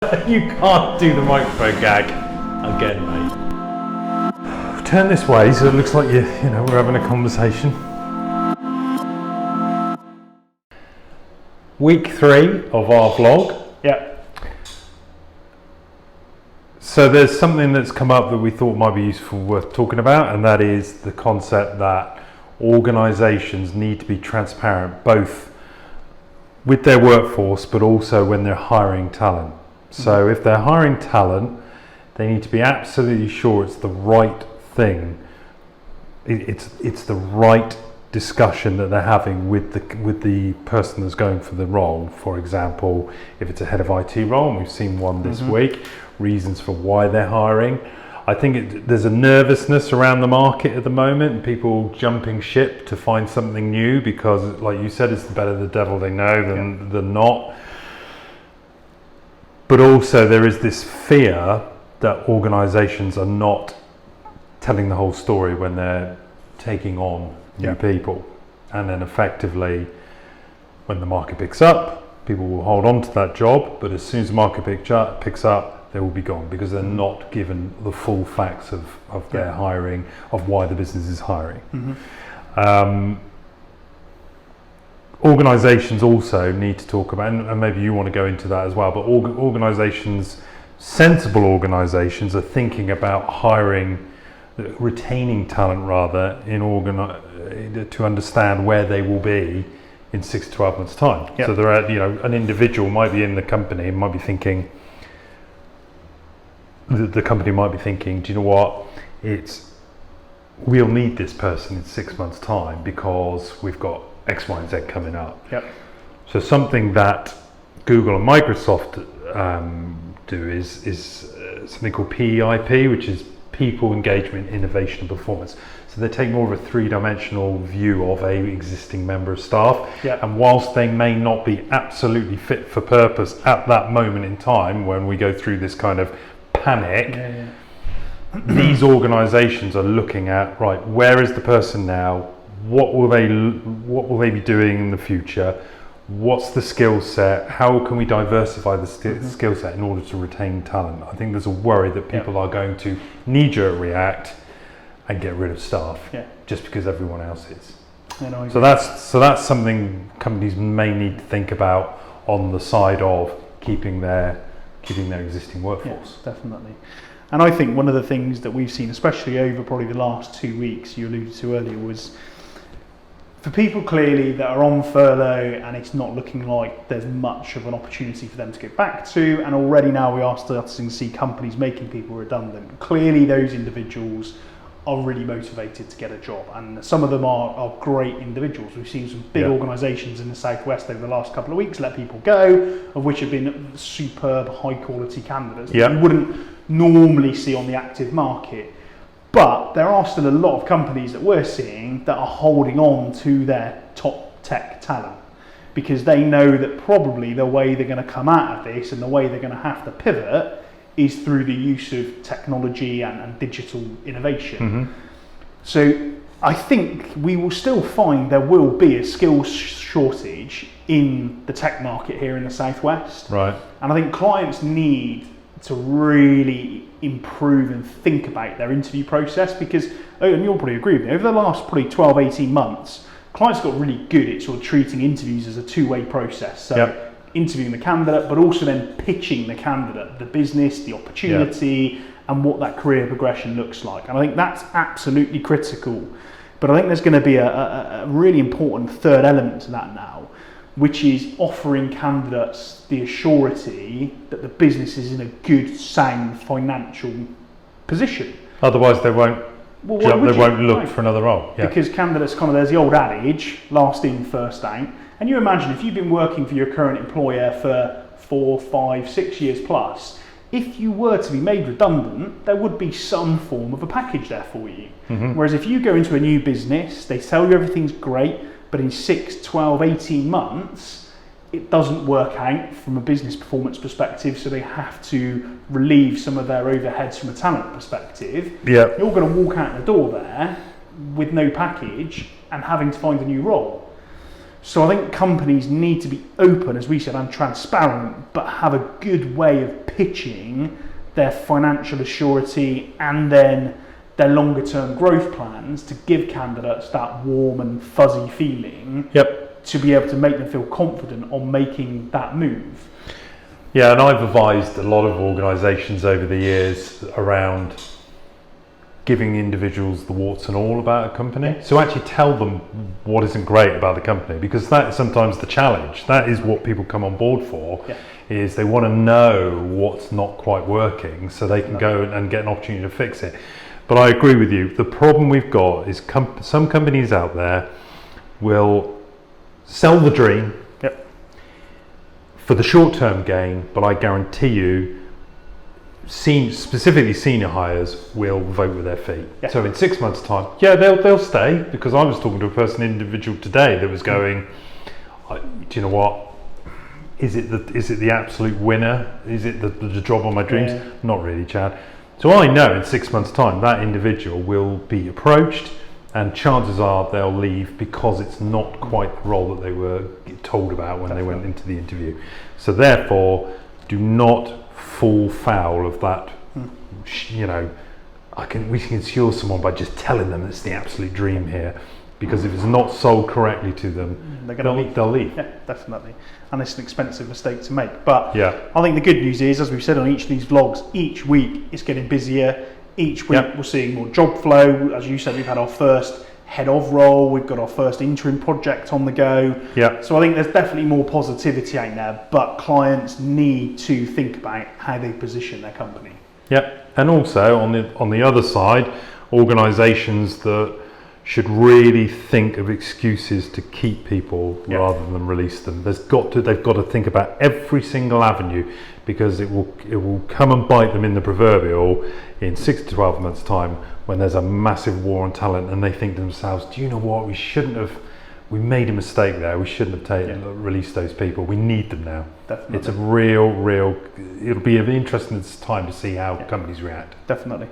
You can't do the microphone gag again, mate. Turn this way so it looks like we're having a conversation. Week 3 of our vlog. Yeah. So there's something that's come up that we thought might be useful, worth talking about, and that is the concept that organisations need to be transparent, both with their workforce, but also when they're hiring talent. So if they're hiring talent, they need to be absolutely sure it's the right thing. It's the right discussion that they're having with the person that's going for the role. For example, if it's a head of IT role, and we've seen one this week, reasons for why they're hiring. I think there's a nervousness around the market at the moment, and people jumping ship to find something new because, like you said, it's better the devil they know than not. But also there is this fear that organisations are not telling the whole story when they're taking on new people. And then effectively, when the market picks up, people will hold on to that job, but as soon as the market picks up, they will be gone because they're not given the full facts of their hiring, of why the business is hiring. Organisations also need to talk about, and maybe you want to go into that as well, but organisations, sensible organisations, are thinking about retaining talent rather, to understand where they will be in 6 to 12 months' time. So there are, an individual might be in the company, might be thinking, the company might be thinking, do you know what, we'll need this person in 6 months' time because we've got X, Y, and Z coming up. So something that Google and Microsoft do is something called PEIP, which is People, Engagement, Innovation, and Performance. So they take more of a 3-dimensional view of a existing member of staff. And whilst they may not be absolutely fit for purpose at that moment in time, when we go through this kind of panic, these organisations are looking at, right, where is the person now? What will they be doing in the future? What's the skill set? How can we diversify the skill set in order to retain talent? I think there's a worry that people are going to knee-jerk react and get rid of staff just because everyone else is. So that's something companies may need to think about on the side of keeping their existing workforce. Definitely. And I think one of the things that we've seen, especially over probably the last 2 weeks, you alluded to earlier, was for people clearly that are on furlough and it's not looking like there's much of an opportunity for them to get back to, and already now we are starting to see companies making people redundant. Clearly those individuals are really motivated to get a job, and some of them are great individuals. We've seen some big organisations in the southwest over the last couple of weeks let people go, of which have been superb high quality candidates that you wouldn't normally see on the active market. But there are still a lot of companies that we're seeing that are holding on to their top tech talent because they know that probably the way they're going to come out of this and the way they're going to have to pivot is through the use of technology and digital innovation. So I think we will still find there will be a skills shortage in the tech market here in the southwest. Right. And I think clients need to really improve and think about their interview process because, and you'll probably agree with me, over the last probably 12, 18 months, clients got really good at sort of treating interviews as a two-way process. So interviewing the candidate, but also then pitching the candidate, the business, the opportunity, and what that career progression looks like. And I think that's absolutely critical. But I think there's going to be a really important third element to that now, which is offering candidates the assurity that the business is in a good, sound financial position. Otherwise, they won't look for another role. Because candidates there's the old adage, last in, first out. And you imagine if you've been working for your current employer for 4, 5, 6 years plus, if you were to be made redundant, there would be some form of a package there for you. Whereas if you go into a new business, they tell you everything's great, but in 6, 12, 18 months, it doesn't work out from a business performance perspective, so they have to relieve some of their overheads from a talent perspective. You're going to walk out the door there with no package and having to find a new role. So I think companies need to be open, as we said, and transparent, but have a good way of pitching their financial assurity and then their longer term growth plans to give candidates that warm and fuzzy feeling to be able to make them feel confident on making that move. Yeah, and I've advised a lot of organisations over the years around giving individuals the warts and all about a company. So actually tell them what isn't great about the company, because that is sometimes the challenge. That is what people come on board for, is they want to know what's not quite working so they can go and get an opportunity to fix it. But I agree with you. The problem we've got is some companies out there will sell the dream for the short-term gain, but I guarantee you, specifically senior hires will vote with their feet. So in 6 months' time, they'll stay, because I was talking to a individual today that was going, do you know what? Is it the absolute winner? Is it the job of my dreams? Not really, Chad. So I know in 6 months' time that individual will be approached, and chances are they'll leave because it's not quite the role that they were told about when they went into the interview. So therefore, do not fall foul of that. You know, we can insure someone by just telling them it's the absolute dream here, because if it's not sold correctly to them, they'll leave. Yeah, definitely. And it's an expensive mistake to make. But I think the good news is, as we've said on each of these vlogs, each week it's getting busier. Each week we're seeing more job flow. As you said, we've had our first head of role, we've got our first interim project on the go. So I think there's definitely more positivity out there, but clients need to think about how they position their company. And also on the other side, organisations that should really think of excuses to keep people rather than release them. They've got to think about every single avenue, because it will come and bite them in the proverbial in 6 to 12 months' time, when there's a massive war on talent and they think to themselves, do you know what, we made a mistake there, we shouldn't have released those people, we need them now. Definitely. It's a real, it'll be an interesting time to see how companies react. Definitely.